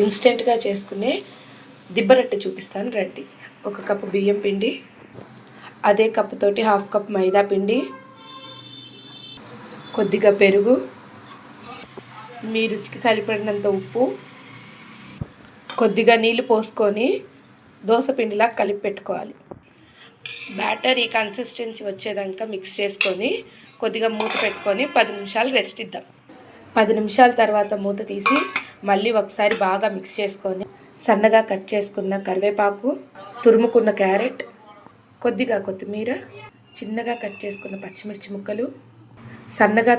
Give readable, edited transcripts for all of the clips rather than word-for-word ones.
ఇన్స్టెంట్గా చేసుకునే దిబ్బరొట్టె చూపిస్తాను రండి. 1 కప్పు బియ్యం పిండి, అదే కప్పుతోటి 1/2 కప్ మైదా పిండి, కొద్దిగా పెరుగు, మీ రుచికి సరిపడినంత ఉప్పు, కొద్దిగా నీళ్ళు పోసుకొని దోశ పిండిలా కలిపి పెట్టుకోవాలి. బ్యాటర్ ఈ కన్సిస్టెన్సీ వచ్చేదాకా మిక్స్ చేసుకొని కొద్దిగా మూత పెట్టుకొని 10 నిమిషాలు రెస్ట్ ఇద్దాం. 10 నిమిషాల తర్వాత మూత తీసి మళ్ళీ ఒకసారి బాగా మిక్స్ చేసుకొని సన్నగా కట్ చేసుకున్న కరివేపాకు, తురుముకున్న క్యారెట్, కొద్దిగా కొత్తిమీర, చిన్నగా కట్ చేసుకున్న పచ్చిమిర్చి ముక్కలు, సన్నగా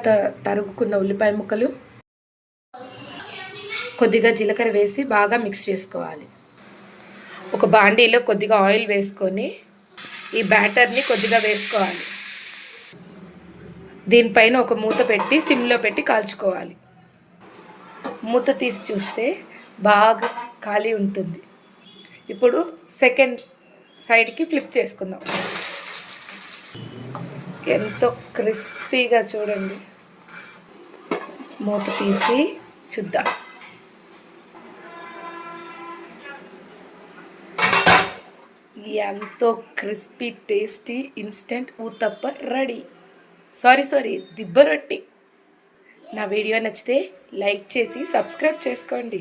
తరుగుకున్న ఉల్లిపాయ ముక్కలు, కొద్దిగా జీలకర్ర వేసి బాగా మిక్స్ చేసుకోవాలి. ఒక బాండీలో కొద్దిగా ఆయిల్ వేసుకొని ఈ బ్యాటర్ని కొద్దిగా వేసుకోవాలి. దీనిపైన ఒక మూత పెట్టి సిమ్లో పెట్టి కాల్చుకోవాలి. మూత తీసి చూస్తే బాగా ఖాళీ ఉంటుంది. ఇప్పుడు సెకండ్ సైడ్కి ఫ్లిప్ చేసుకుందాం. ఎంతో క్రిస్పీగా చూడండి. మూత తీసి చూద్దాం. ఎంతో crispy tasty instant uttappa ready. Sorry దిబ్బరొట్టి. నా వీడియో నచ్చితే లైక్ చేసి సబ్స్క్రైబ్ చేసుకోండి.